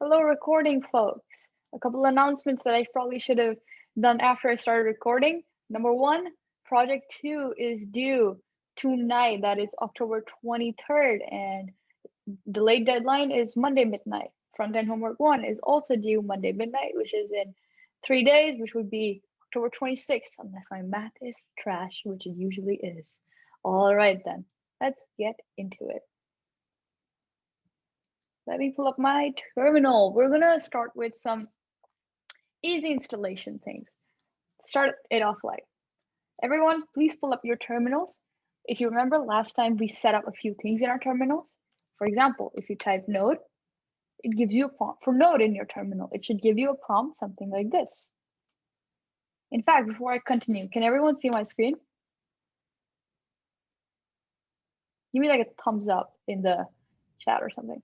Hello, recording folks. A couple announcements that I probably should have done after I started recording. Number one, project 2 is due tonight. That is October 23rd, and the late deadline is Monday midnight. Frontend homework 1 is also due Monday midnight, which is in 3 days, which would be October 26th, unless my math is trash, which it usually is. All right, then, let's get into it. Let me pull up my terminal. We're gonna start with some easy installation things. Start it off light. Everyone, please pull up your terminals. If you remember last time, we set up a few things in our terminals. For example, if you type node, it gives you a prompt for node in your terminal. It should give you a prompt, something like this. In fact, before I continue, can everyone see my screen? Give me like a thumbs up in the chat or something.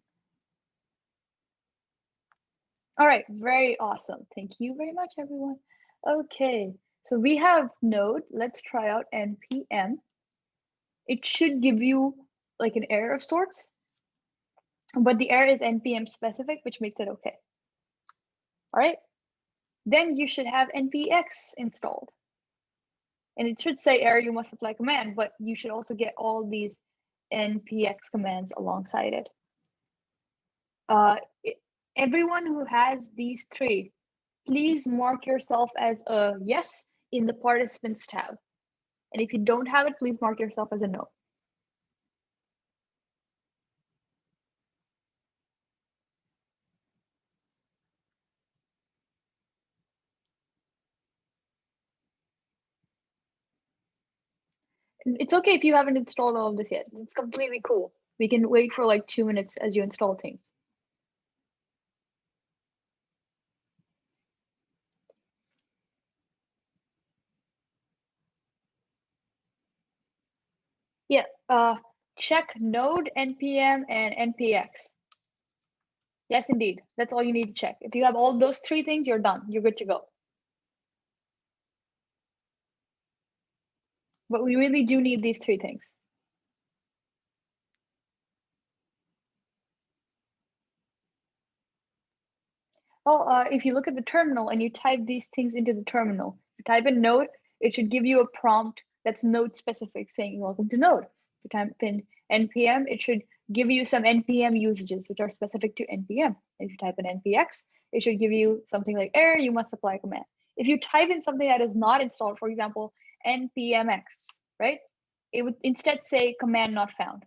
All right, very awesome. Thank you very much, everyone. Okay, so we have node. Let's try out npm. It should give you like an error of sorts, but the error is npm specific, which makes it okay. All right, then you should have npx installed. And it should say error, you must apply command, but you should also get all these npx commands alongside it. Everyone who has these three, please mark yourself as a yes in the participants tab. And if you don't have it, please mark yourself as a no. It's okay if you haven't installed all of this yet. It's completely cool. We can wait for like 2 minutes as you install things. Yeah, check node, npm, and npx. Yes, indeed. That's all you need to check. If you have all those three things, you're done. You're good to go. But we really do need these three things. Well, if you look at the terminal and you type these things into the terminal, you type in node, it should give you a prompt that's node specific saying welcome to node. If you type in npm, it should give you some npm usages which are specific to npm. If you type in npx, it should give you something like error, you must apply a command. If you type in something that is not installed, for example, npmx, right? It would instead say command not found,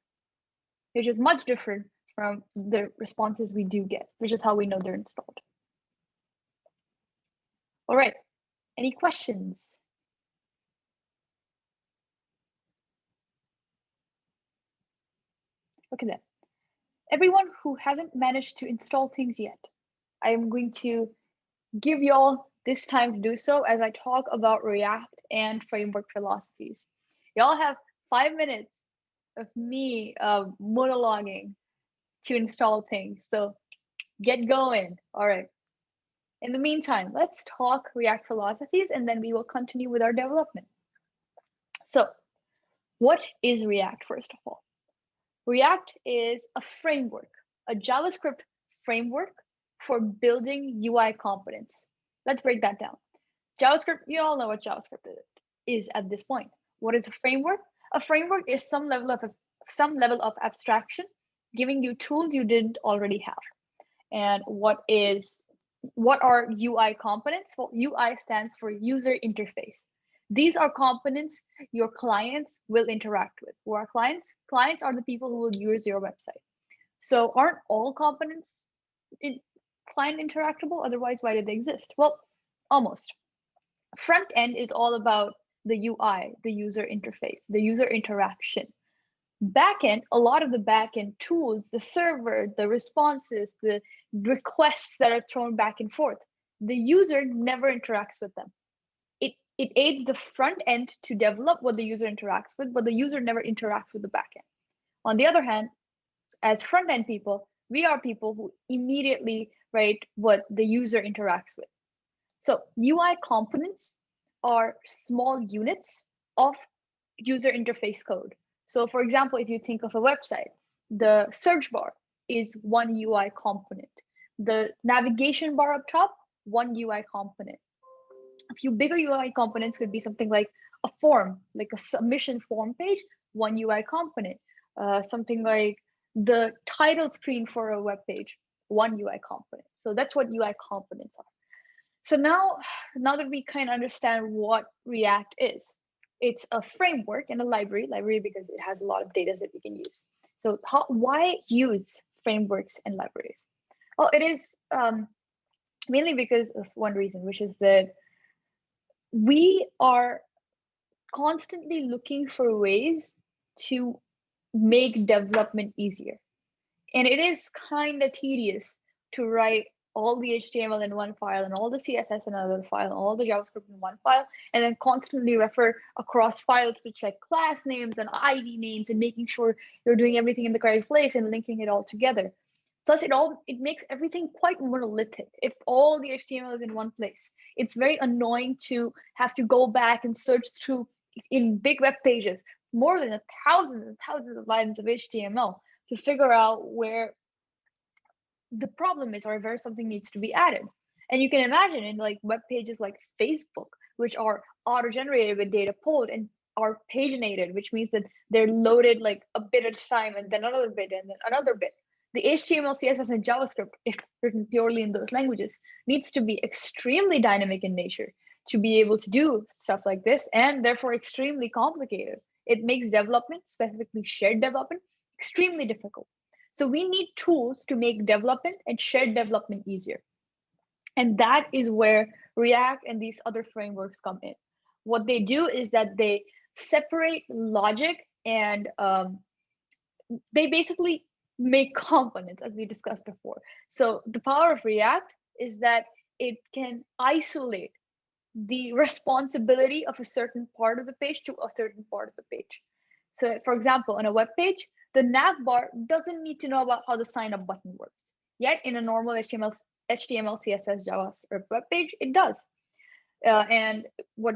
which is much different from the responses we do get, which is how we know they're installed. All right, any questions? Okay then. Everyone who hasn't managed to install things yet, I am going to give y'all this time to do so as I talk about React and framework philosophies. Y'all have 5 minutes of me monologuing to install things, so get going. All right. In the meantime, let's talk React philosophies and then we will continue with our development. So, what is React, first of all? React is a framework, a JavaScript framework for building UI components. Let's break that down. JavaScript, you all know what JavaScript is at this point. What is a framework? A framework is some level of abstraction, giving you tools you didn't already have. And what are UI components? Well, UI stands for user interface. These are components your clients will interact with. Who are clients? Clients are the people who will use your website. So aren't all components client interactable? Otherwise, why did they exist? Well, almost. Front end is all about the UI, the user interface, the user interaction. Backend, a lot of the backend tools, the server, the responses, the requests that are thrown back and forth, the user never interacts with them. It aids the front end to develop what the user interacts with, but the user never interacts with the backend. On the other hand, as front end people, we are people who immediately write what the user interacts with. So UI components are small units of user interface code. So for example, if you think of a website, the search bar is one UI component. The navigation bar up top, one UI component. A few bigger UI components could be something like a form, like a submission form page, one UI component. Something like the title screen for a web page, one UI component. So that's what UI components are. So now that we kind of understand what React is, it's a framework and a library because it has a lot of data that we can use. So why use frameworks and libraries? Well, it is mainly because of one reason, which is that we are constantly looking for ways to make development easier. And it is kind of tedious to write all the HTML in one file and all the CSS in another file, and all the JavaScript in one file, and then constantly refer across files to check class names and ID names and making sure you're doing everything in the correct place and linking it all together. Plus, it makes everything quite monolithic. If all the HTML is in one place, it's very annoying to have to go back and search through in big web pages more than thousands and thousands of lines of HTML to figure out where the problem is or where something needs to be added. And you can imagine in like web pages like Facebook, which are auto-generated with data pulled and are paginated, which means that they're loaded like a bit at a time and then another bit and then another bit. The HTML, CSS, and JavaScript, if written purely in those languages, needs to be extremely dynamic in nature to be able to do stuff like this, and therefore extremely complicated. It makes development, specifically shared development, extremely difficult. So we need tools to make development and shared development easier. And that is where React and these other frameworks come in. What they do is that they separate logic and they basically make components, as we discussed before. So the power of React is that it can isolate the responsibility of a certain part of the page to a certain part of the page. So for example, on a web page, the nav bar doesn't need to know about how the sign up button works. Yet in a normal HTML, CSS, JavaScript web page, it does. And what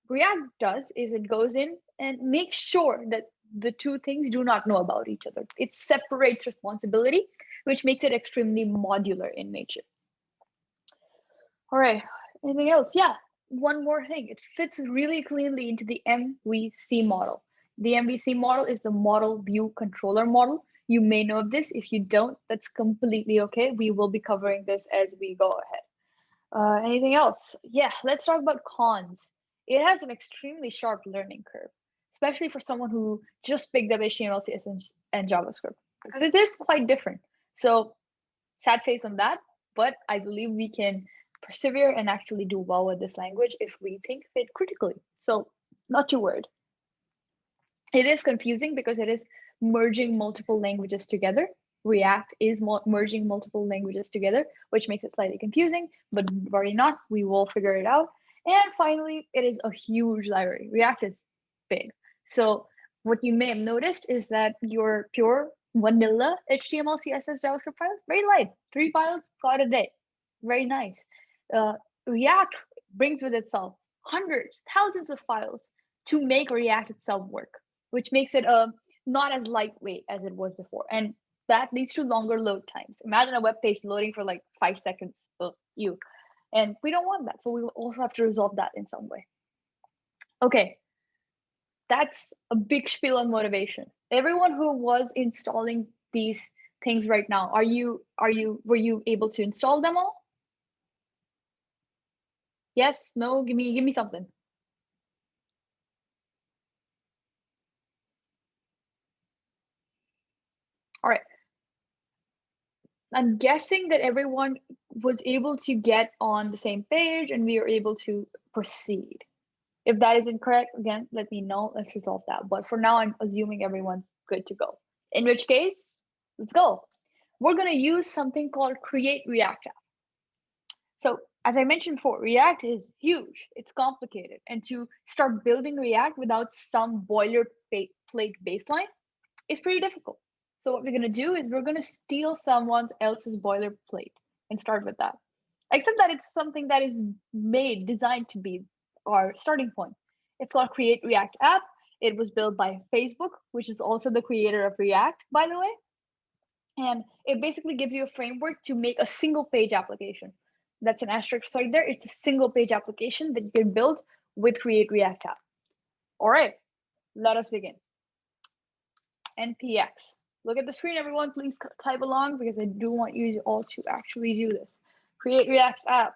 React does is it goes in and makes sure that the two things do not know about each other. It separates responsibility, which makes it extremely modular in nature. All right, anything else? Yeah, one more thing. It fits really cleanly into the MVC model. The MVC model is the model view controller model. You may know of this. If you don't, that's completely okay. We will be covering this as we go ahead. Anything else? Yeah, let's talk about cons. It has an extremely sharp learning curve, especially for someone who just picked up HTML, CSS, and JavaScript, because it is quite different. So sad face on that, but I believe we can persevere and actually do well with this language if we think of it critically. So not too worried. It is confusing because it is merging multiple languages together. React is merging multiple languages together, which makes it slightly confusing, but worry not, we will figure it out. And finally, it is a huge library. React is big. So what you may have noticed is that your pure vanilla HTML, CSS, JavaScript files, very light, 3 files, got a day. Very nice. React brings with itself hundreds, thousands of files to make React itself work, which makes it not as lightweight as it was before. And that leads to longer load times. Imagine a web page loading for like 5 seconds. And we don't want that. So we will also have to resolve that in some way. Okay, that's a big spiel on motivation. Everyone who was installing these things right now, were you able to install them all? Yes, no, give me something. All right. I'm guessing that everyone was able to get on the same page and we are able to proceed. If that is incorrect, again, let me know. Let's resolve that. But for now, I'm assuming everyone's good to go. In which case, let's go. We're going to use something called Create React App. So as I mentioned before, React is huge. It's complicated. And to start building React without some boilerplate baseline is pretty difficult. So what we're going to do is we're going to steal someone else's boilerplate and start with that. Except that it's something that is designed to be our starting point. It's called Create React App. It was built by Facebook, which is also the creator of React, by the way. And it basically gives you a framework to make a single page application. That's an asterisk right there. It's a single page application that you can build with Create React app. All right, let us begin. NPX. Look at the screen, everyone. Please type along because I do want you all to actually do this. Create React app.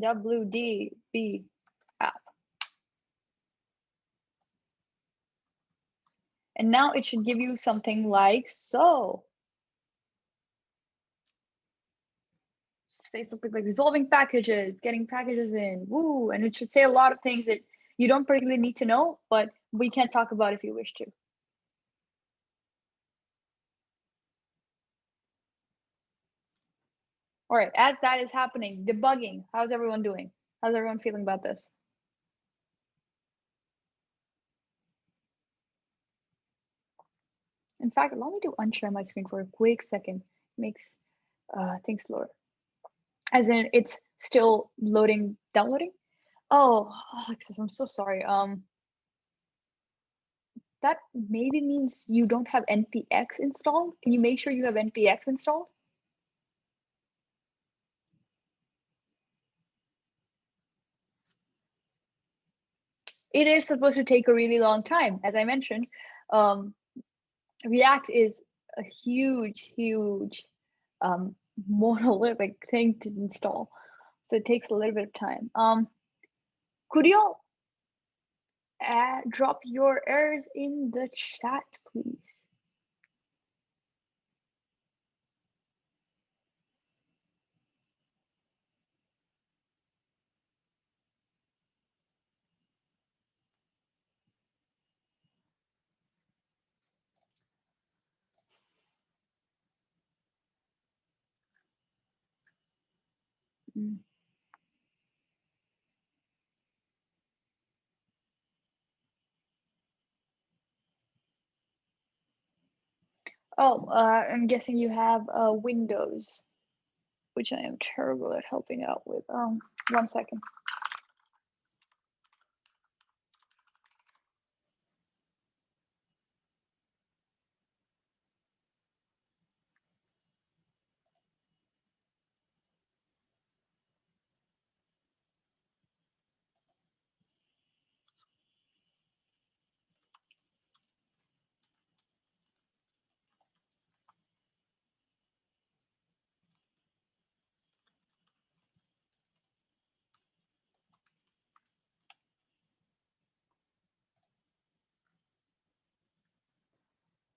WDB app. And now it should give you something like so. Say something like resolving packages, getting packages in, woo, and it should say a lot of things that you don't particularly need to know, but we can talk about if you wish to. All right, as that is happening, debugging, how's everyone doing? How's everyone feeling about this? In fact, allow me to unshare my screen for a quick second. It makes things slower. As in, it's still loading, downloading. Oh, Alexis, I'm so sorry. That maybe means you don't have npx installed. Can you make sure you have npx installed? It is supposed to take a really long time. As I mentioned, React is a huge, huge monolithic thing to install. So it takes a little bit of time. Could you drop your errors in the chat, please? Mm. Oh, I'm guessing you have Windows, which I am terrible at helping out with. 1 second.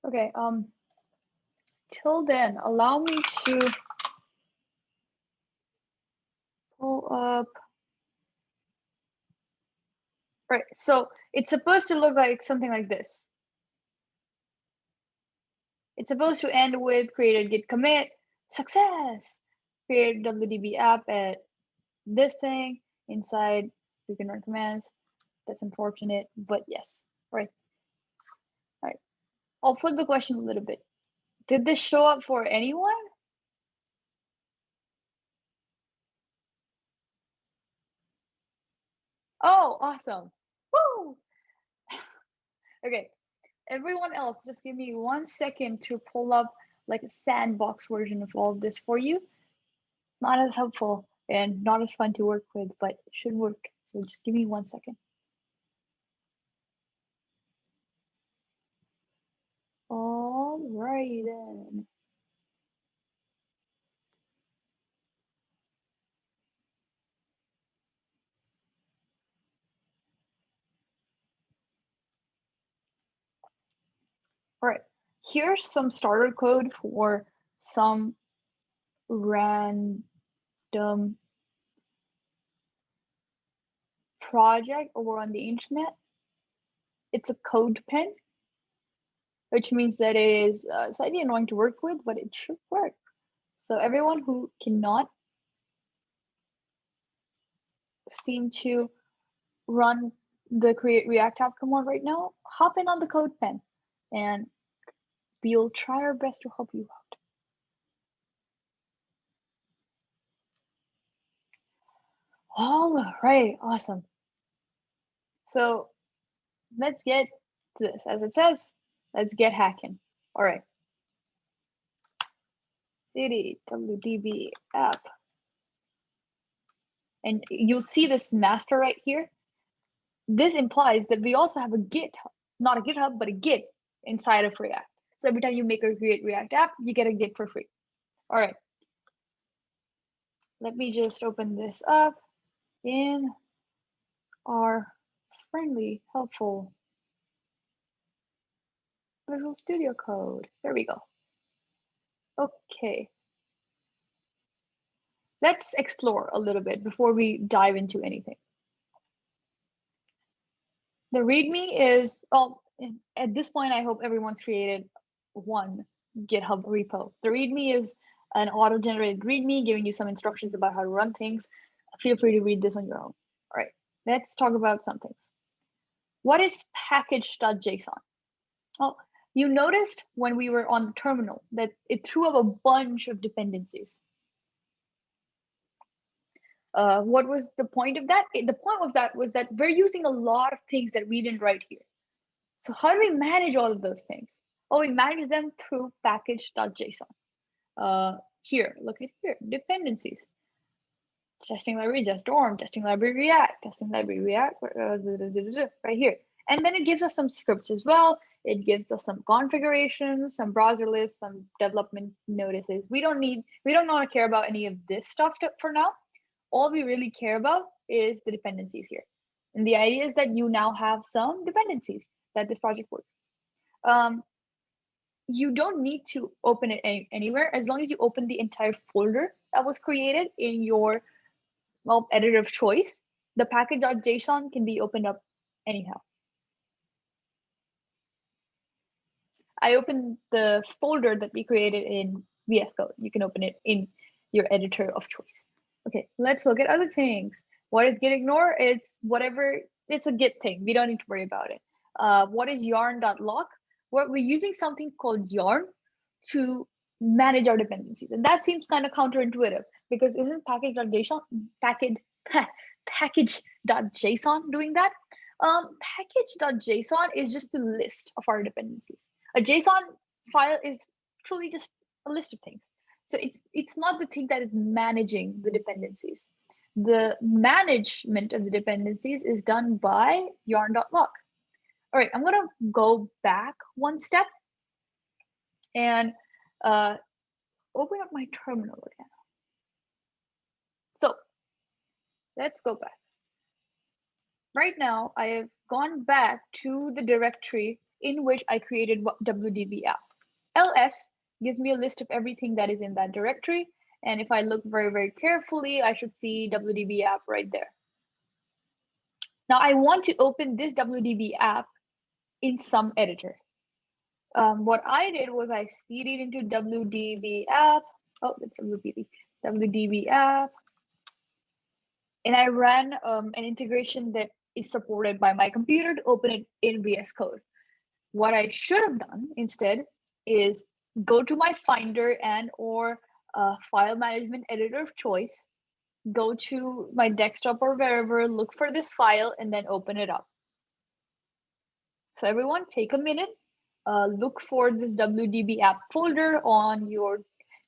Okay, till then, allow me to pull up. Right, so it's supposed to look like something like this. It's supposed to end with created git commit, success, create WDB app at this thing, inside you can run commands. That's unfortunate, but yes, right. All right, I'll flip the question a little bit. Did this show up for anyone? Oh, awesome. Woo! Okay, everyone else, just give me 1 second to pull up like a sandbox version of all of this for you. Not as helpful and not as fun to work with, but it should work. So just give me 1 second. All right then. All right, here's some starter code for some random project over on the internet. It's a code pen, which means that it is slightly annoying to work with, but it should work. So everyone who cannot seem to run the create React app command right now, hop in on the code pen and we'll try our best to help you out. All right, awesome. So let's get to this. As it says, let's get hacking. All right. cd wdb app. And you'll see this master right here. This implies that we also have a Git, not a GitHub, but a Git inside of React. So every time you make or create React app, you get a Git for free. All right. Let me just open this up in our friendly, helpful Visual Studio Code. There we go. Okay. Let's explore a little bit before we dive into anything. The README is, well, at this point, I hope everyone's created one GitHub repo. The README is an auto-generated README giving you some instructions about how to run things. Feel free to read this on your own. All right, let's talk about some things. What is package.json? Oh, you noticed when we were on the terminal that it threw up a bunch of dependencies. What was the point of that? The point of that was that we're using a lot of things that we didn't write here. So how do we manage all of those things? Oh, we manage them through package.json. Here, look at here, dependencies. Testing library, just dorm, testing library React, testing library React, right here. And then it gives us some scripts as well. It gives us some configurations, some browser lists, some development notices. We don't want to care about any of this stuff for now. All we really care about is the dependencies here. And the idea is that you now have some dependencies that this project works. You don't need to open it anywhere as long as you open the entire folder that was created in your editor of choice. The package.json can be opened up anyhow. I opened the folder that we created in VS Code. You can open it in your editor of choice. Okay, let's look at other things. What is git ignore? It's whatever, it's a Git thing. We don't need to worry about it. What is yarn.lock? We're using something called yarn to manage our dependencies. And that seems kind of counterintuitive because isn't package.json doing that? Package.json is just a list of our dependencies. A JSON file is truly just a list of things. So it's not the thing that is managing the dependencies. The management of the dependencies is done by yarn.lock. All right, I'm gonna go back one step and open up my terminal again. So let's go back. Right now, I have gone back to the directory in which I created WDB app. ls gives me a list of everything that is in that directory. And if I look very, very carefully, I should see WDB app right there. Now I want to open this WDB app in some editor. What I did was I cd'd into WDB app. Oh, that's WDB app. And I ran an integration that is supported by my computer to open it in VS Code. What I should have done instead is go to my Finder and or file management editor of choice, go to my desktop or wherever, look for this file, and then open it up. So everyone take a minute, look for this WDB app folder on your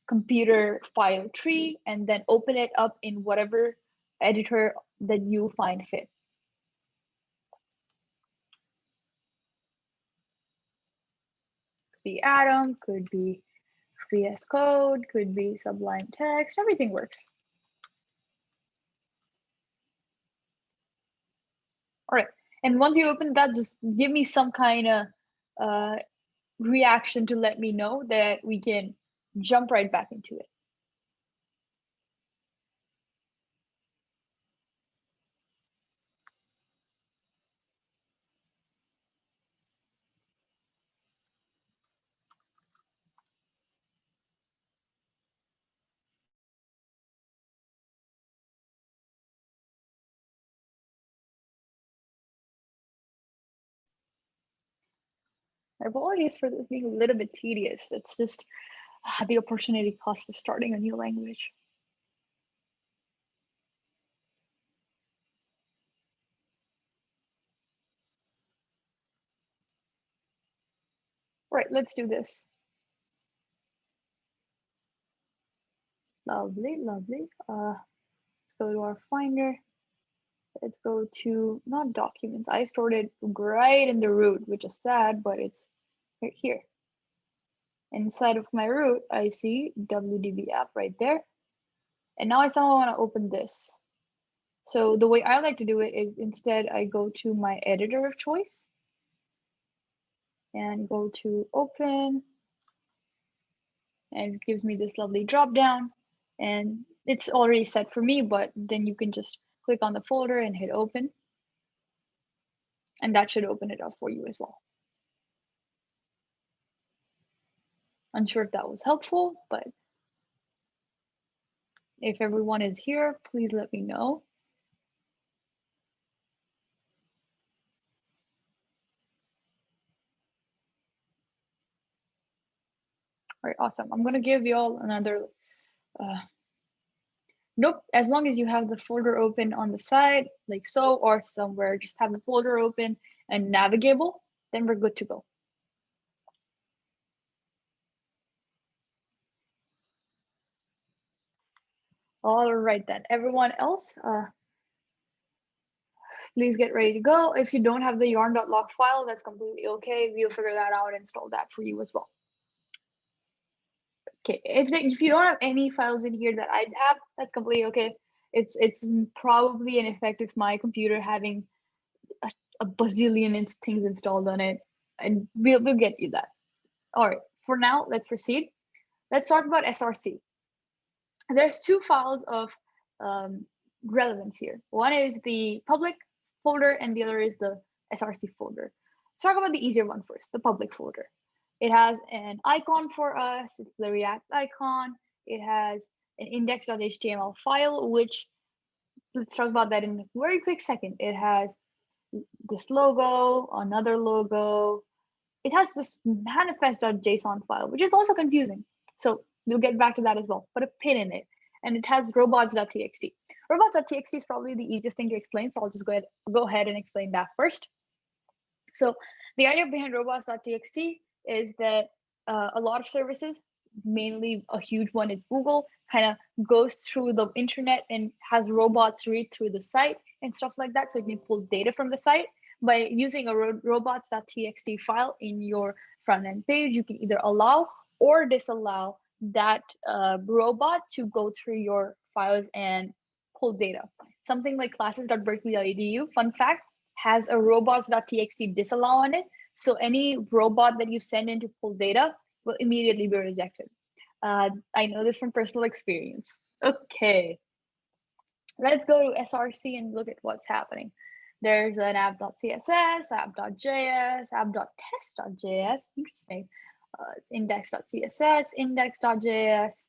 computer file tree, and then open it up in whatever editor that you find fit. Could be Atom, could be VS Code, could be Sublime Text, everything works. All right, and once you open that, just give me some kind of reaction to let me know that we can jump right back into it. My apologies for this being a little bit tedious. It's just the opportunity cost of starting a new language. All right, let's do this. Lovely, lovely. Let's go to our Finder. Let's go to, not documents. I stored it right in the root, which is sad, but it's right here. Inside of my root, I see WDB app right there. And now I somehow want to open this. So the way I like to do it is instead I go to my editor of choice and go to open, and it gives me this lovely drop down, and it's already set for me, but then you can just click on the folder and hit open, and that should open it up for you as well. Unsure if that was helpful, but if everyone is here, please let me know. All right, awesome. I'm gonna give you all another, nope, as long as you have the folder open on the side, like so, or somewhere, just have the folder open and navigable, then we're good to go. All right then, everyone else, please get ready to go. If you don't have the yarn.log file, that's completely okay. We'll figure that out and install that for you as well. Okay, if you don't have any files in here that I have, that's completely okay. It's probably an effect of my computer having a bazillion things installed on it, and we'll get you that. All right, for now, let's proceed. Let's talk about SRC. There's two files of relevance here. One is the public folder and the other is the SRC folder. Let's talk about the easier one first, the public folder. It has an icon for us. It's the React icon. It has an index.html file, which, let's talk about that in a very quick second. It has this logo, another logo. It has this manifest.json file, which is also confusing. So we'll get back to that as well. Put a pin in it. And it has robots.txt. Robots.txt is probably the easiest thing to explain, so I'll just go ahead and explain that first. So the idea behind robots.txt is that a lot of services, mainly a huge one is Google, kind of goes through the internet and has robots read through the site and stuff like that, so you can pull data from the site. By using a robots.txt file in your front end page, you can either allow or disallow that robot to go through your files and pull data. Something like classes.berkeley.edu, fun fact, has a robots.txt disallow on it. So any robot that you send in to pull data will immediately be rejected. I know this from personal experience. Okay, let's go to SRC and look at what's happening. There's an app.css, app.js, app.test.js, interesting. It's index.css, index.js,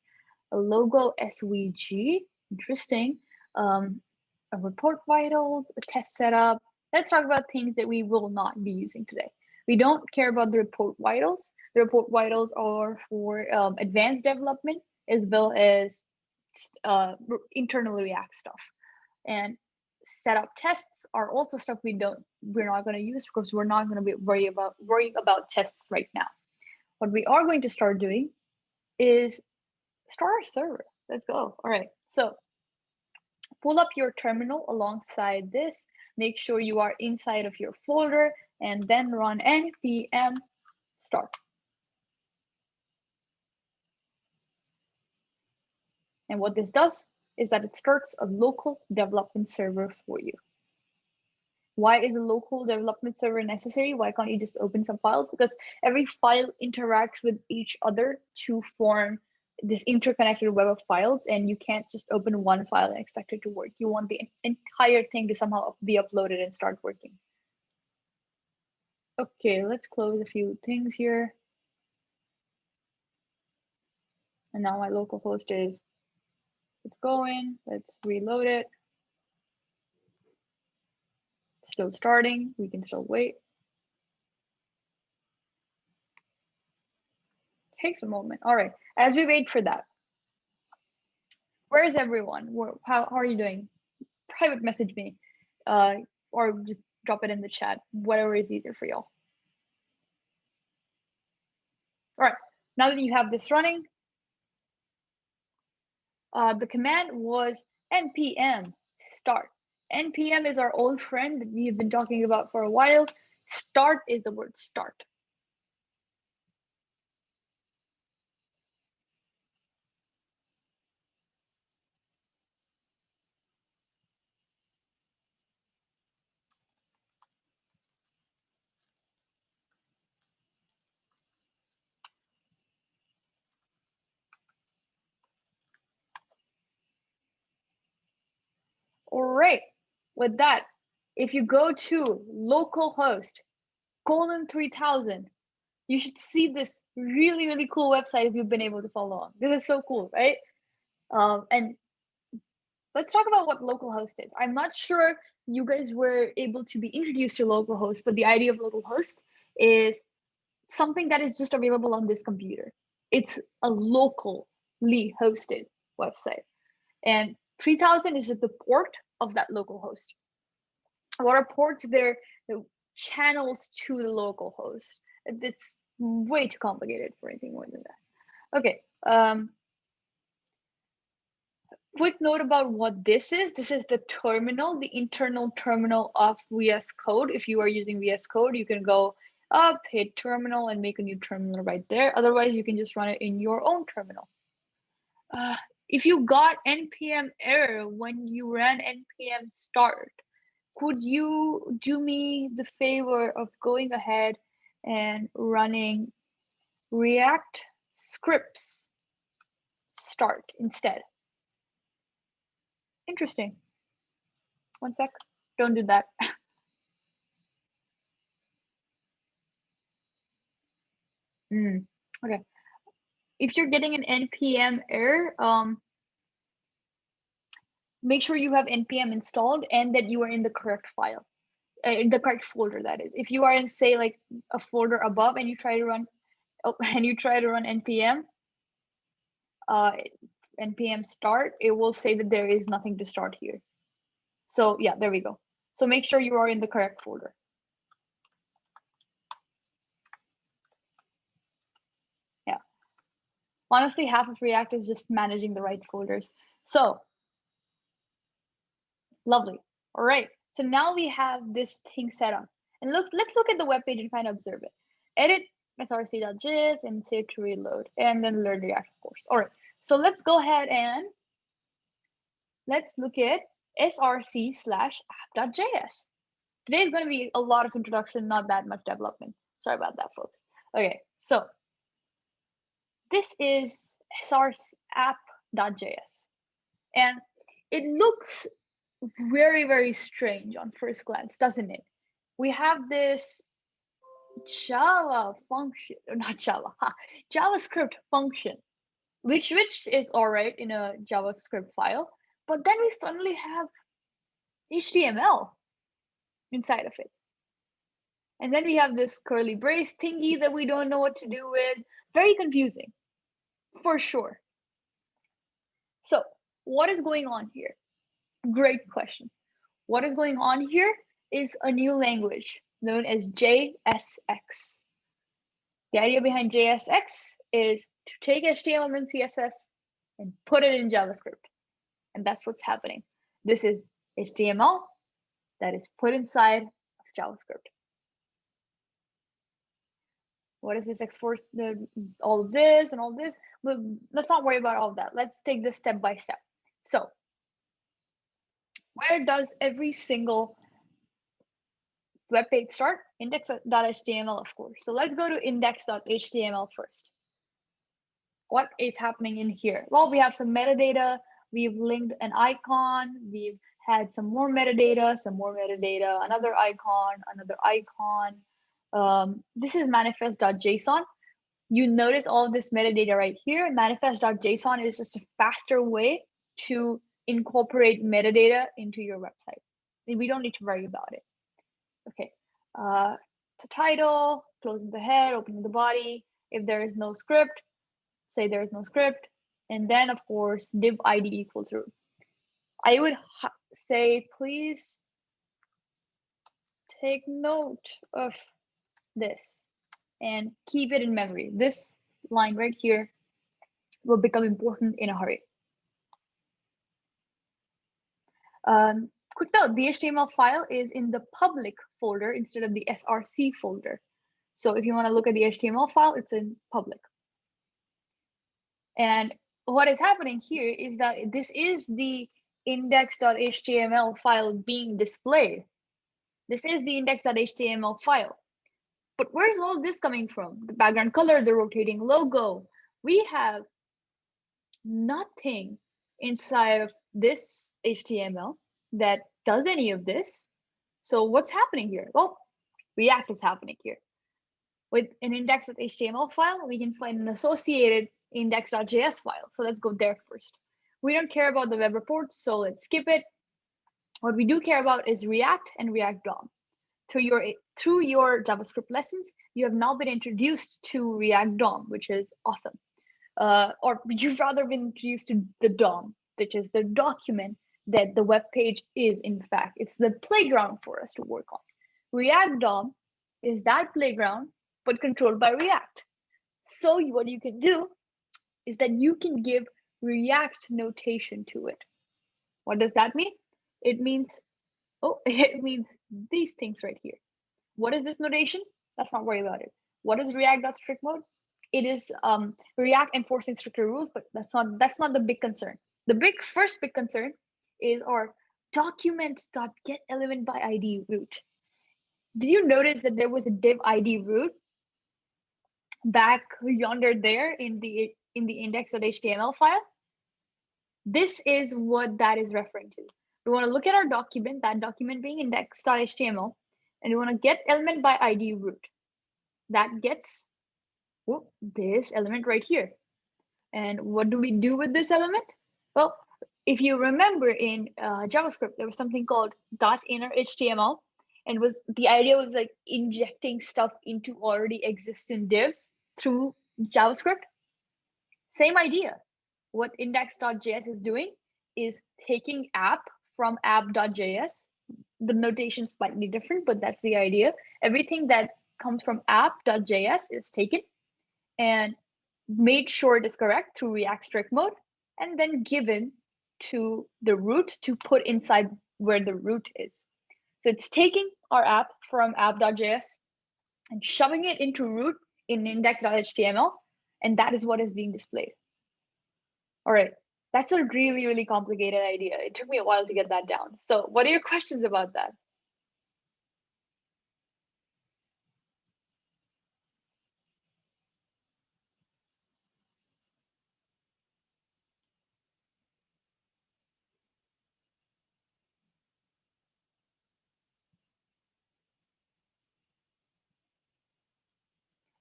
a logo SVG, interesting. A report vitals, a test setup. Let's talk about things that we will not be using today. We don't care about the report vitals. The report vitals are for advanced development as well as internal React stuff. And setup tests are also stuff we're not going to use because we're not going to be worrying about tests right now. What we are going to start doing is start our server. Let's go. All right. So pull up your terminal alongside this. Make sure you are inside of your folder and then run npm start. And what this does is that it starts a local development server for you. Why is a local development server necessary? Why can't you just open some files? Because every file interacts with each other to form this interconnected web of files, and you can't just open one file and expect it to work. You want the entire thing to somehow be uploaded and start working. Okay, let's close a few things here. And now my local host is, it's going, let's reload it. Still starting, we can still wait. Takes a moment. All right, as we wait for that, where's everyone? How are you doing? Private message me, or just drop it in the chat, whatever is easier for y'all. All right, now that you have this running, The command was npm start. Npm is our old friend that we've been talking about for a while. Start is the word start. All right, with that, if you go to localhost colon 3000, you should see this really, really cool website if you've been able to follow along. This is so cool, right? And let's talk about what localhost is. I'm not sure you guys were able to be introduced to localhost, but the idea of localhost is something that is just available on this computer. It's a locally hosted website. And 3000 is just the port of that localhost. What are ports? They're the channels to the localhost. It's way too complicated for anything more than that. Okay. Quick note about what this is. This is the terminal, the internal terminal of VS Code. If you are using VS Code, you can go up, hit terminal, and make a new terminal right there. Otherwise, you can just run it in your own terminal. If you got npm error when you ran npm start, could you do me the favor of going ahead and running React scripts start instead? Interesting. One sec. Don't do that. Okay. If you're getting an npm error, make sure you have npm installed and that you are in the correct file, in the correct folder. That is, if you are in, say, like a folder above and you try to run npm npm start, it will say that there is nothing to start here. So yeah, there we go. So make sure you are in the correct folder. Yeah. Honestly, half of React is just managing the right folders. So lovely. All right. So now we have this thing set up. And let's look at the web page and kind of observe it. Edit src.js and save to reload, and then learn React, of course. All right. So let's go ahead and let's look at src/app.js. Today is going to be a lot of introduction, not that much development. Sorry about that, folks. Okay, so this is src/app.js. And it looks very, very strange on first glance, doesn't it? We have this Java function, not Java, JavaScript function, which is all right in a JavaScript file, but then we suddenly have HTML inside of it. And then we have this curly brace thingy that we don't know what to do with. Very confusing, for sure. So what is going on here? Great question. What is going on here is a new language known as JSX. The idea behind JSX is to take HTML and CSS and put it in JavaScript. And that's what's happening. This is HTML that is put inside of JavaScript. What is this export, all of this and all this? But let's not worry about all of that. Let's take this step by step. So where does every single web page start? Index.html, of course. So let's go to index.html first. What is happening in here? Well, we have some metadata. We've linked an icon. We've had some more metadata, another icon. This is manifest.json. You notice all of this metadata right here. Manifest.json is just a faster way to incorporate metadata into your website. We don't need to worry about it. Okay, the title, closing the head, opening the body. If there is no script, say there is no script. And then, of course, div id equals root. I would say, please take note of this and keep it in memory. This line right here will become important in a hurry. Quick note, the HTML file is in the public folder instead of the src folder. So if you want to look at the HTML file, it's in public. And what is happening here is that this is the index.html file being displayed. This is the index.html file. But where's all this coming from? The background color, the rotating logo. We have nothing inside of this HTML that does any of this. So what's happening here? Well, React is happening here. With an index.html file, we can find an associated index.js file. So let's go there first. We don't care about the web reports, so let's skip it. What we do care about is React and React DOM. Through your JavaScript lessons, you have now been introduced to React DOM, which is awesome. Or you've rather been introduced to the DOM, which is the document that the web page is, in fact. It's the playground for us to work on. React DOM is that playground, but controlled by React. So what you can do is that you can give React notation to it. What does that mean? It means, it means these things right here. What is this notation? Let's not worry about it. What is React.strict mode? It is React enforcing stricter rules, but that's not the big concern. The first big concern is our document.getElementById root. Did you notice that there was a div ID root back yonder there in the index.html file? This is what that is referring to. We want to look at our document, that document being index.html, and we want to get element by ID root. That gets this element right here. And what do we do with this element? Well, if you remember in JavaScript, there was something called .innerHTML, and the idea was like injecting stuff into already existing divs through JavaScript. Same idea. What index.js is doing is taking app from app.js. The notation is slightly different, but that's the idea. Everything that comes from app.js is taken and made sure it is correct through React strict mode, and then given to the root to put inside where the root is. So it's taking our app from app.js and shoving it into root in index.html, and that is what is being displayed. All right, that's a really, really complicated idea. It took me a while to get that down. So what are your questions about that?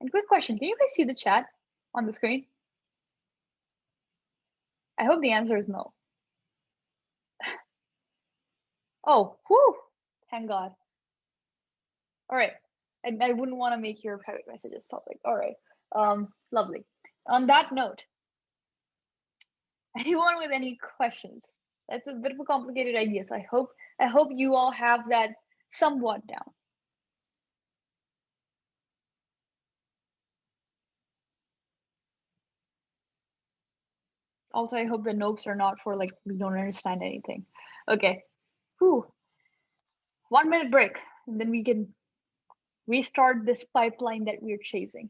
And quick question, can you guys see the chat on the screen? I hope the answer is no. Oh, whew, thank God. All right, and I wouldn't want to make your private messages public. All right, lovely. On that note, anyone with any questions? That's a bit of a complicated idea, so I hope you all have that somewhat down. Also, I hope the notes are not for like we don't understand anything. Okay, whew. 1 minute break, and then we can restart this pipeline that we're chasing.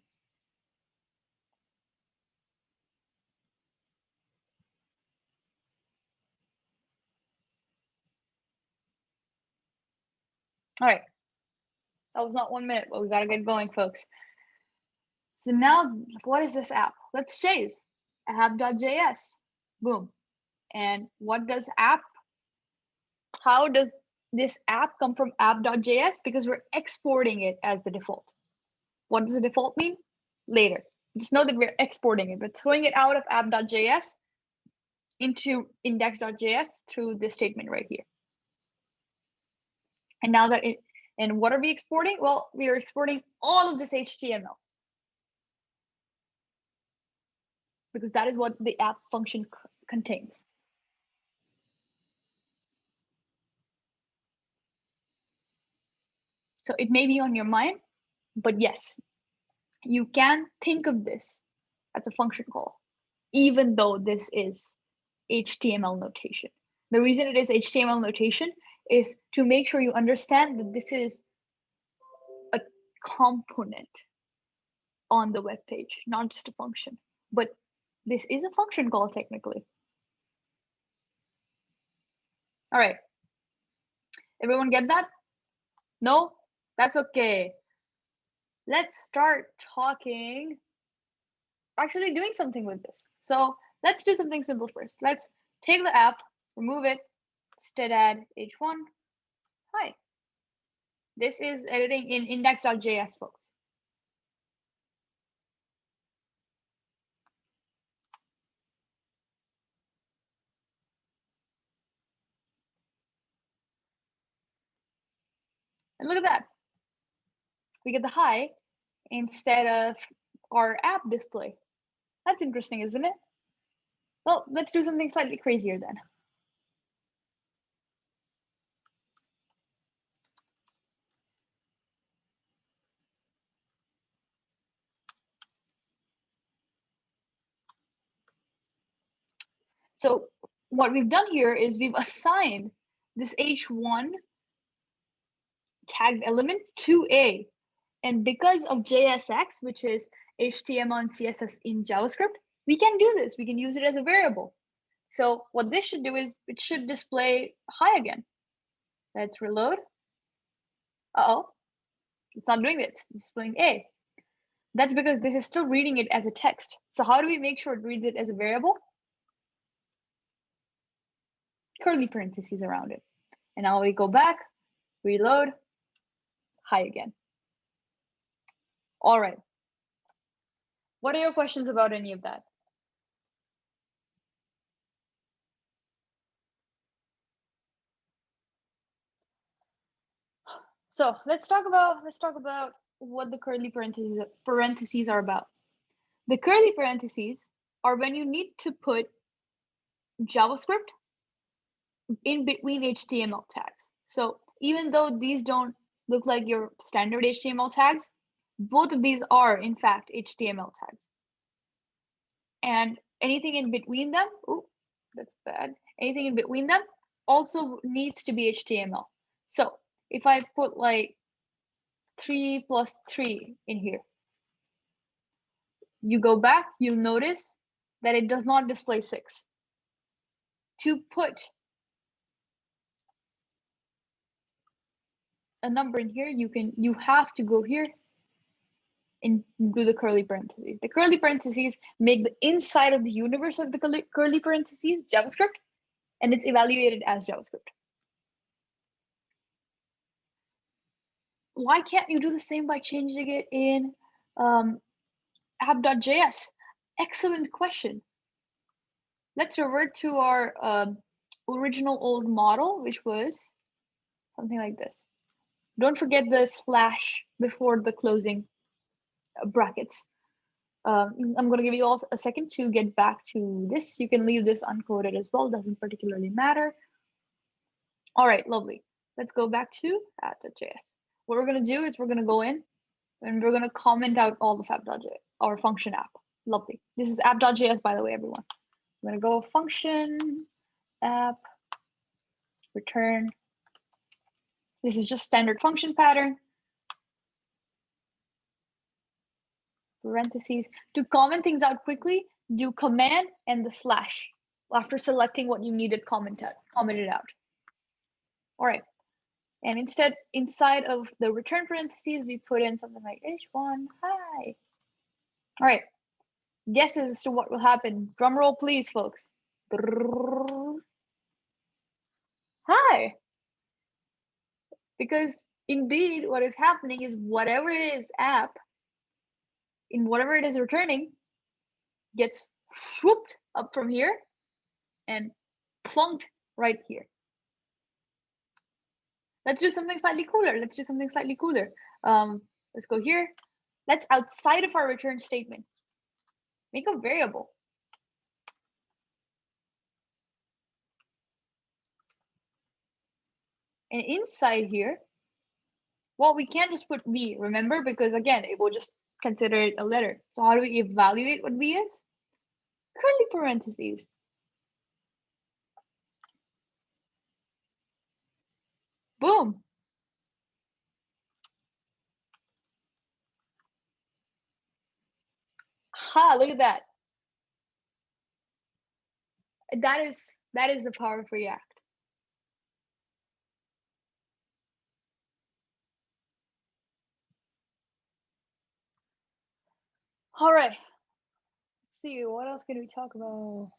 All right, that was not 1 minute, but we gotta get going, folks. So now, what is this app? Let's chase app.js. Boom. And what does app? How does this app come from app.js? Because we're exporting it as the default. What does the default mean? Later. Just know that we're exporting it, but throwing it out of app.js into index.js through this statement right here. And now that and what are we exporting? Well, we are exporting all of this HTML because that is what the app function contains. So it may be on your mind, but yes, you can think of this as a function call, even though this is HTML notation. The reason it is HTML notation is to make sure you understand that this is a component on the web page, not just a function. But this is a function call technically. All right. Everyone get that? No? That's okay. Let's start talking, actually doing something with this. So let's do something simple first. Let's take the app, remove it, instead add h1. Hi. This is editing in index.js, folks. And look at that. We get the hi instead of our app display. That's interesting, isn't it? Well, let's do something slightly crazier then. So what we've done here is we've assigned this h1 tagged element to a. And because of JSX, which is HTML and CSS in JavaScript, we can do this. We can use it as a variable. So what this should do is it should display hi again. Let's reload. Uh-oh, it's not doing it. It's displaying a. That's because this is still reading it as a text. So how do we make sure it reads it as a variable? Curly parentheses around it. And now we go back, reload, hi again. All right. What are your questions about any of that? So let's talk about what the curly parentheses are about. The curly parentheses are when you need to put JavaScript in between HTML tags. So even though these don't look like your standard HTML tags, both of these are in fact HTML tags. And anything in between them, oh, that's bad. Anything in between them also needs to be HTML. So if I put like 3 plus 3 in here, you go back, you notice that it does not display 6. To put a number in here, you have to go here and do the curly parentheses. The curly parentheses make the inside of the universe of the curly parentheses JavaScript, and it's evaluated as JavaScript. Why can't you do the same by changing it in app.js? Excellent question. Let's revert to our original old model, which was something like this. Don't forget the slash before the closing brackets. I'm going to give you all a second to get back to this. You can leave this uncoded as well, doesn't particularly matter. All right, lovely. Let's go back to app.js. What we're going to do is we're going to go in and we're going to comment out all the app.js, our function app. Lovely. This is app.js, by the way, everyone. I'm going to go function app return. This is just standard function pattern. Parentheses. To comment things out quickly, do command and the slash after selecting what you needed commented out. All right. And instead, inside of the return parentheses, we put in something like h1 hi. All right. Guesses as to what will happen. Drum roll, please, folks. Hi. Because indeed, what is happening is whatever it is app, in whatever it is returning, gets swooped up from here and plunked right here. Let's do something slightly cooler. Let's go here. Let's outside of our return statement, make a variable. And inside here, well, we can't just put v, remember? Because again, it will just consider it a letter. So how do we evaluate what v is? Curly parentheses. Boom. Ha, look at that. That is the power of React. All right. Let's see, what else can we talk about?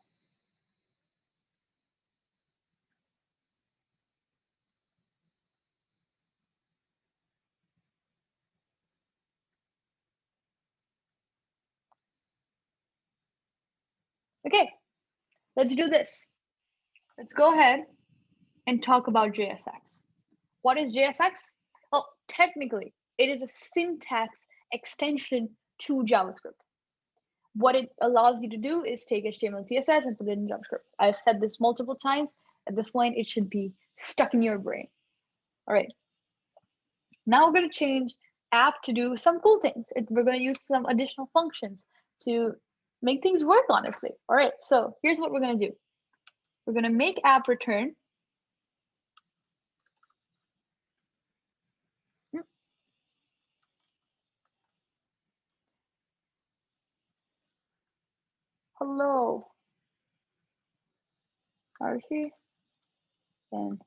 Okay, let's do this. Let's go ahead and talk about JSX. What is JSX? Well, technically, it is a syntax extension to JavaScript. What it allows you to do is take HTML, CSS, and put it in JavaScript. I've said this multiple times. At this point, it should be stuck in your brain. All right. Now we're going to change app to do some cool things. We're going to use some additional functions to make things work, honestly. All right, so here's what we're going to do. We're going to make app return. Hello, Arushi, and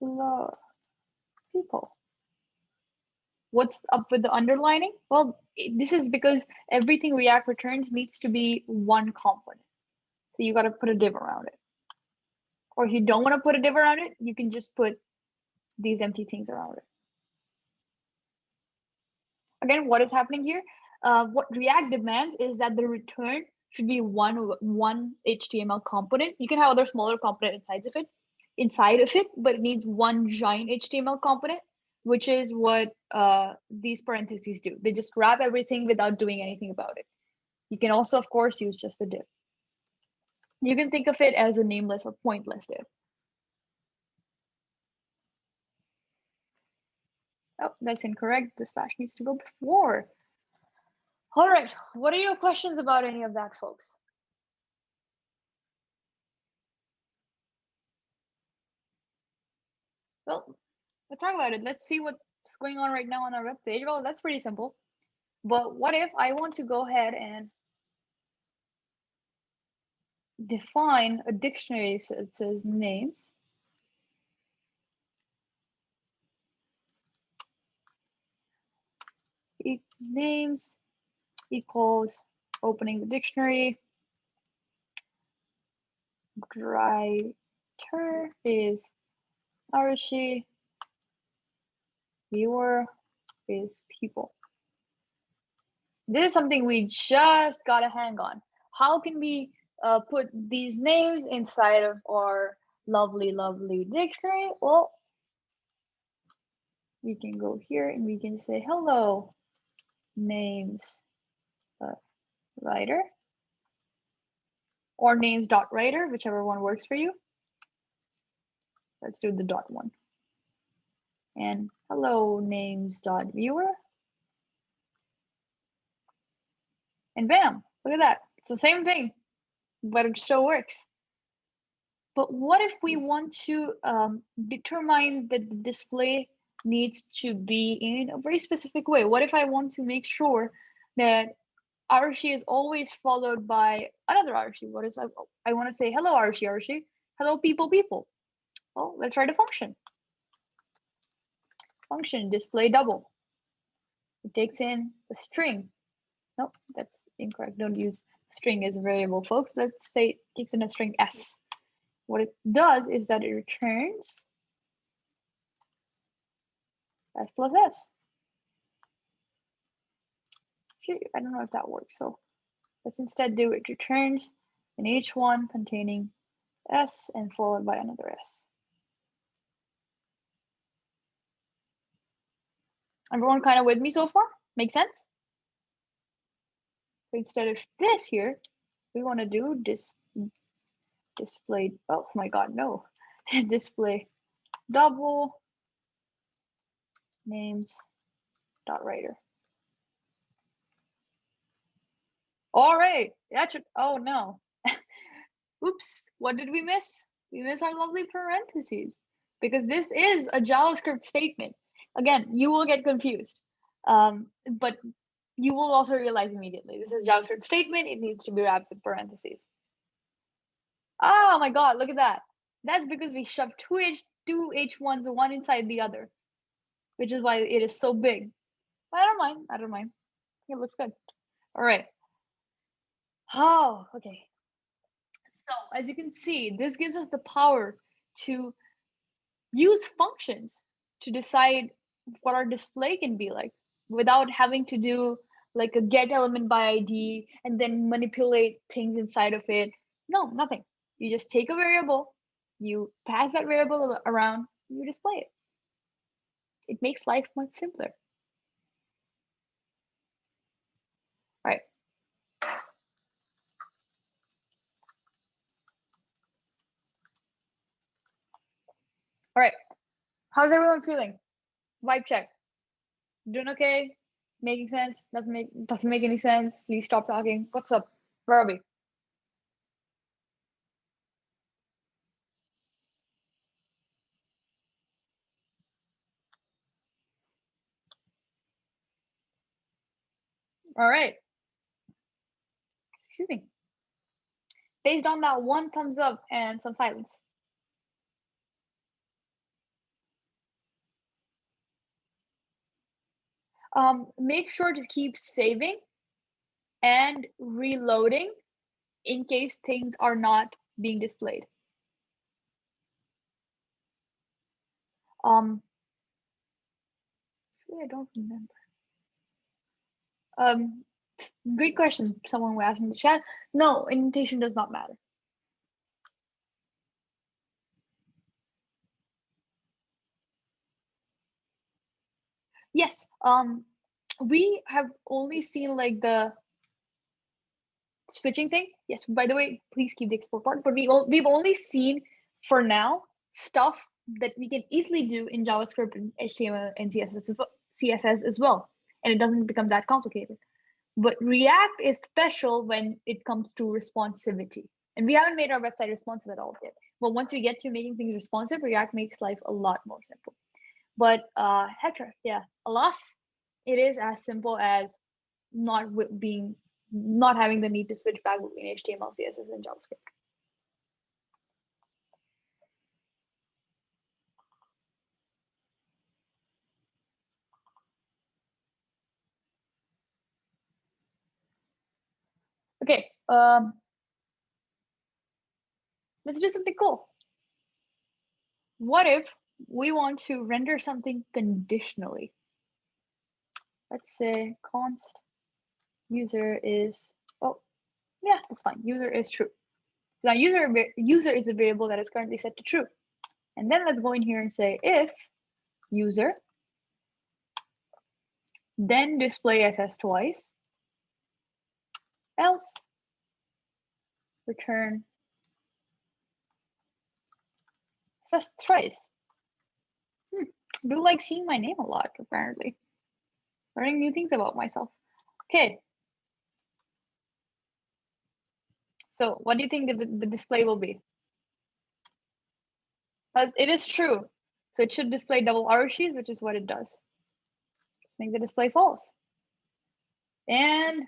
hello, people. What's up with the underlining? Well, this is because everything React returns needs to be one component. So you got to put a div around it. Or if you don't want to put a div around it, you can just put these empty things around it. Again, what is happening here? What React demands is that the return should be one HTML component. You can have other smaller component inside of it, but it needs one giant HTML component, which is what these parentheses do. They just wrap everything without doing anything about it. You can also, of course, use just a div. You can think of it as a nameless or pointless div. Oh, that's incorrect. The slash needs to go before. All right, what are your questions about any of that, folks? Well, let's talk about it. Let's see what's going on right now on our web page. Well, that's pretty simple. But what if I want to go ahead and define a dictionary? So it says names. Names equals opening the dictionary. Writer is Arushi. Viewer is people. This is something we just gotta hang on. How can we put these names inside of our lovely, lovely dictionary? Well, we can go here and we can say hello names writer or names.writer, whichever one works for you. Let's do the dot one. And hello names.viewer. And bam, look at that. It's the same thing, but it still works. But what if we want to determine that the display needs to be in a very specific way? What if I want to make sure that Arushi is always followed by another Arushi? What is I want to say hello Arushi, hello people. Well, let's write a function. Function display double. It takes in a string. Nope, that's incorrect. Don't use string as a variable, folks. Let's say it takes in a string s. What it does is that it returns s plus s. I don't know if that works. So let's instead do it returns an h1 containing s and followed by another s. Everyone kind of with me so far? Make sense? So instead of this here, we want to do display. Oh my God, no. Display double names dot writer. All right, that should. Oh no. Oops, what did we miss? We miss our lovely parentheses because this is a JavaScript statement. Again, you will get confused, but you will also realize immediately this is JavaScript statement. It needs to be wrapped with parentheses. Oh my God, look at that. That's because we shoved two H1s, one inside the other, which is why it is so big. I don't mind. I don't mind. It looks good. All right. Oh, okay. So as you can see, this gives us the power to use functions to decide what our display can be like without having to do like a get element by ID and then manipulate things inside of it. No, nothing. You just take a variable, you pass that variable around, you display it. It makes life much simpler. All right. All right. How's everyone feeling? Vibe check. Doing okay? Making sense? Doesn't make any sense? Please stop talking. What's up? Where are we? All right. Excuse me. Based on that one thumbs up and some silence. Make sure to keep saving and reloading in case things are not being displayed. I don't remember. Great question. Someone will ask in the chat. No, indentation does not matter. Yes. We have only seen like the switching thing. Yes. By the way, please keep the export part. But we've only seen for now stuff that we can easily do in JavaScript and HTML and CSS as well, and it doesn't become that complicated. But React is special when it comes to responsivity. And we haven't made our website responsive at all yet. But once we get to making things responsive, React makes life a lot more simple. But Hector, yeah, alas, it is as simple as not having the need to switch back between HTML, CSS, and JavaScript. Okay, let's do something cool. What if we want to render something conditionally? Let's say const user is, oh, yeah, that's fine. User is true. So now user is a variable that is currently set to true. And then let's go in here and say if user, then display SS twice, else return SS thrice. Do like seeing my name a lot, apparently. Learning new things about myself. Okay. So what do you think the display will be? It is true. So it should display double Arushis, which is what it does. Let's make the display false. And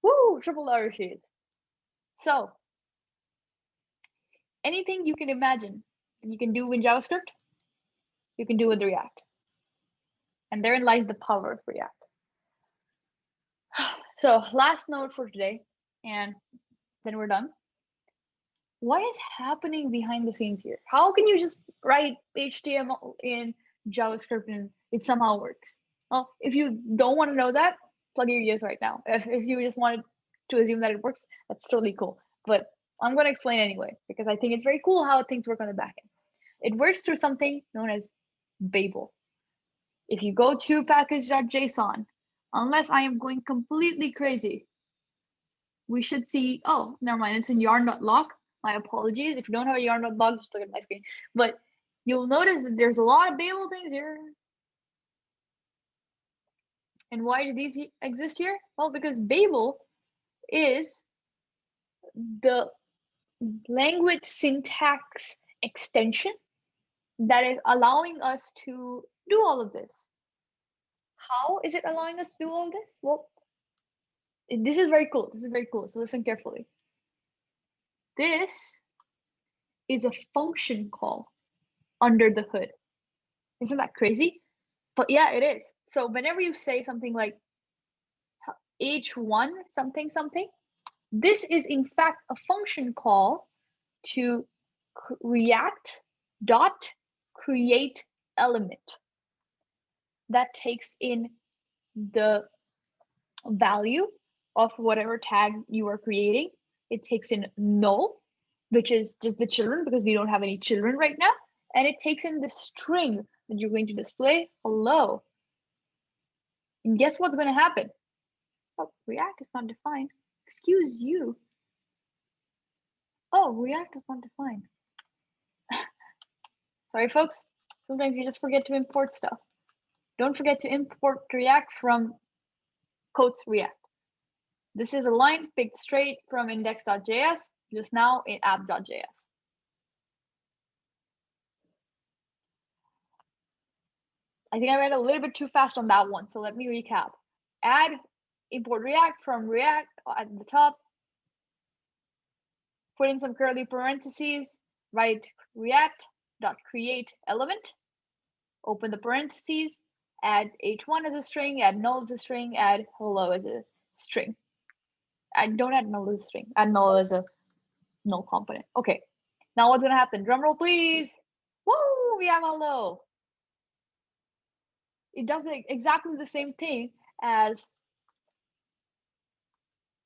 woo, triple Arushis. So anything you can imagine you can do in JavaScript, you can do with React. And therein lies the power of React. So last note for today, and then we're done. What is happening behind the scenes here? How can you just write HTML in JavaScript and it somehow works? Well, if you don't want to know that, plug your ears right now. If you just wanted to assume that it works, that's totally cool. But I'm going to explain anyway, because I think it's very cool how things work on the back end. It works through something known as Babel. If you go to package.json, unless I am going completely crazy, we should see, oh, never mind, it's in yarn.lock. My apologies. If you don't have a yarn.lock, just look at my screen. But you'll notice that there's a lot of Babel things here. And why do these exist here? Well, because Babel is the language syntax extension that is allowing us to do all of this. How is it allowing us to do all this? Well, this is very cool. This is very cool. So listen carefully. This is a function call under the hood. Isn't that crazy? But yeah, it is. So whenever you say something like h1 something something, this is in fact a function call to React dot create element that takes in the value of whatever tag you are creating. It takes in null, which is just the children because we don't have any children right now. And it takes in the string that you're going to display, hello. And guess what's going to happen? Oh, React is not defined. Excuse you. Oh, React is not defined. Sorry, folks. Sometimes you just forget to import stuff. Don't forget to import React from quotes React. This is a line picked straight from index.js, just now in app.js. I think I went a little bit too fast on that one, so let me recap. Add import React from React at the top. Put in some curly parentheses, write React.create element. Open the parentheses, add h1 as a string, add null as a string, add hello as a string. Don't add null as a string, add null as a null component. Okay, now what's gonna happen? Drum roll, please. Woo, we have hello. It does exactly the same thing as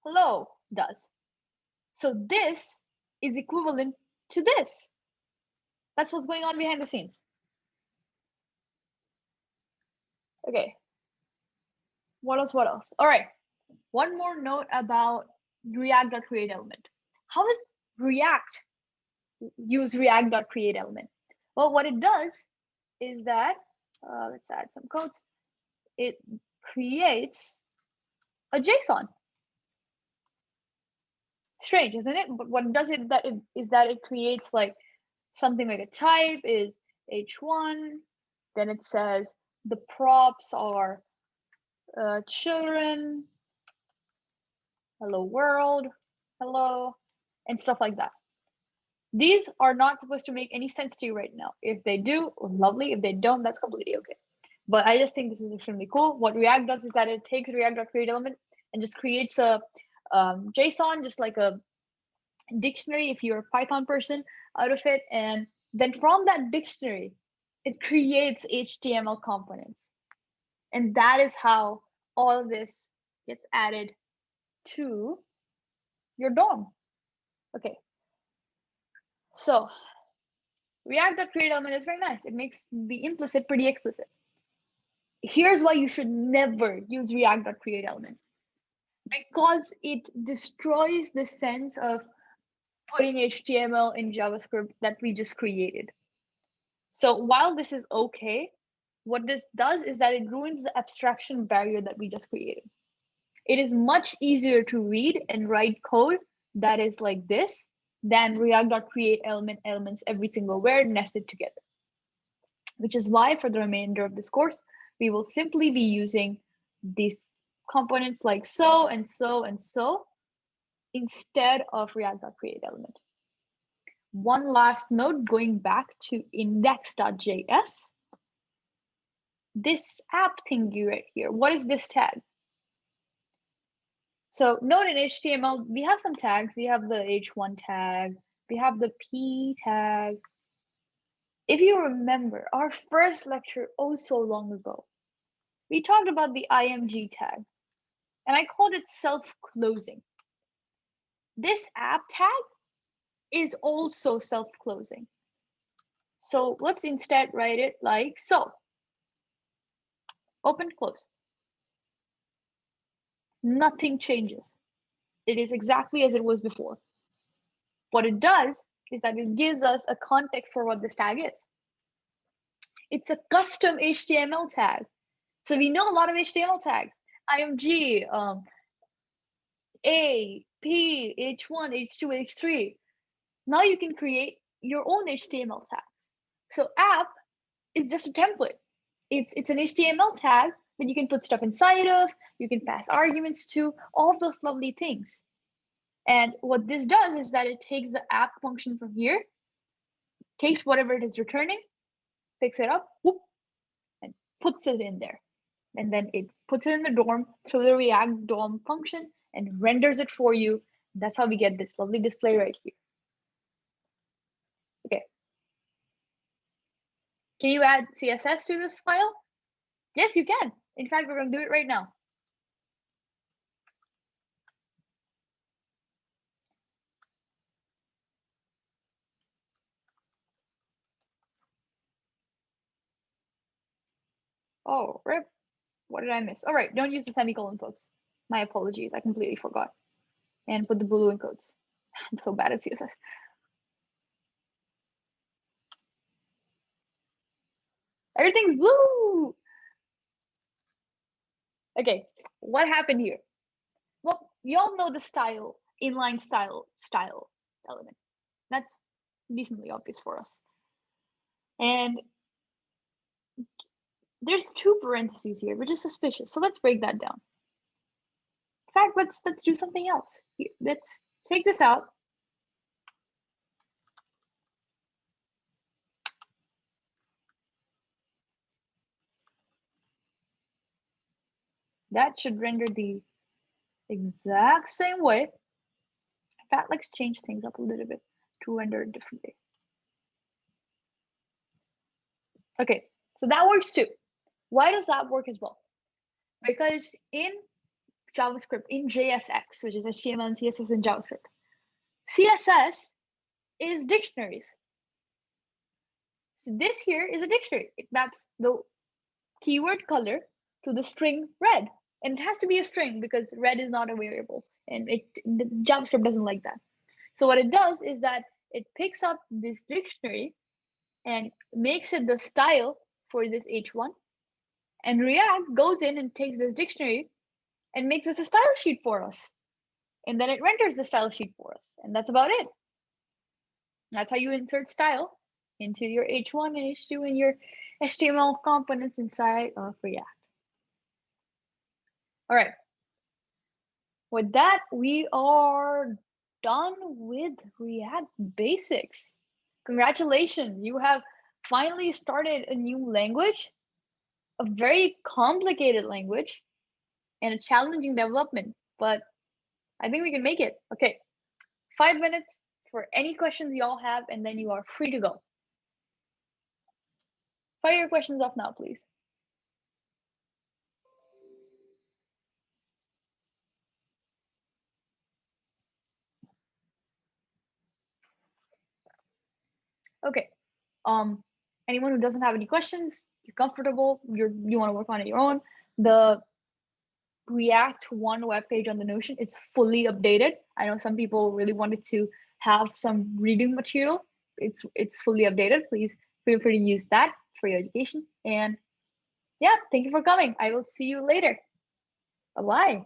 hello does. So this is equivalent to this. That's what's going on behind the scenes. Okay. What else? What else? All right. One more note about React.create element. How does React use React.create element? Well, what it does is that, let's add some codes. It creates a JSON. Strange, isn't it? But what does it is that it creates like something like a type is h1. Then it says the props are children, hello world, hello, and stuff like that. These are not supposed to make any sense to you right now. If they do, lovely. If they don't, that's completely okay. But I just think this is extremely cool. What React does is that it takes React.create element and just creates a JSON, just like a dictionary if you're a Python person, out of it. And then from that dictionary, it creates HTML components. And that is how all of this gets added to your DOM. Okay. So React.create element is very nice. It makes the implicit pretty explicit. Here's why you should never use React.create element. Because it destroys the sense of putting HTML in JavaScript that we just created. So while this is okay, what this does is that it ruins the abstraction barrier that we just created. It is much easier to read and write code that is like this than React.create elements every single where nested together. Which is why for the remainder of this course, we will simply be using these components like so and so and so instead of React.create element. One last note going back to index.js. This app thingy right here, what is this tag? So note in HTML, we have some tags. We have the h1 tag, we have the p tag. If you remember our first lecture oh so long ago, we talked about the img tag, and I called it self-closing. This app tag is also self-closing. So let's instead write it like so. Open, close. Nothing changes. It is exactly as it was before. What it does is that it gives us a context for what this tag is. It's a custom HTML tag. So we know a lot of HTML tags. img, A, P, H1, H2, H3. Now you can create your own HTML tags. So app is just a template. It's an HTML tag that you can put stuff inside of, you can pass arguments to, all of those lovely things. And what this does is that it takes the app function from here, takes whatever it is returning, picks it up, whoop, and puts it in there. And then it puts it in the DOM through the React DOM function and renders it for you. That's how we get this lovely display right here. Okay. Can you add CSS to this file? Yes, you can. In fact, we're going to do it right now. Oh, rip. What did I miss? All right, don't use the semicolon quotes. My apologies, I completely forgot. And put the Boolean quotes. I'm so bad at CSS. Everything's blue. Okay, what happened here? Well, you all know the style, inline style element. That's decently obvious for us. And there's two parentheses here, which is suspicious. So let's break that down. In fact, let's do something else. Here, let's take this out. That should render the exact same way. In fact, let's change things up a little bit to render it differently. Okay, so that works too. Why does that work as well? Because in JavaScript, in JSX, which is HTML and CSS in JavaScript, CSS is dictionaries. So this here is a dictionary. It maps the keyword color to the string red. And it has to be a string because red is not a variable. And JavaScript doesn't like that. So what it does is that it picks up this dictionary and makes it the style for this H1. And React goes in and takes this dictionary and makes this a style sheet for us. And then it renders the style sheet for us. And that's about it. That's how you insert style into your H1 and H2 and your HTML components inside of React. All right. With that, we are done with React basics. Congratulations, you have finally started a new language, a very complicated language, and a challenging development, but I think we can make it. Okay, 5 minutes for any questions you all have, and then you are free to go. Fire your questions off now, please. Okay, anyone who doesn't have any questions, you're comfortable, you want to work on it your own, the React 1 web page on the Notion, it's fully updated. I know some people really wanted to have some reading material. It's fully updated. Please feel free to use that for your education. And yeah, thank you for coming. I will see you later. Bye-bye.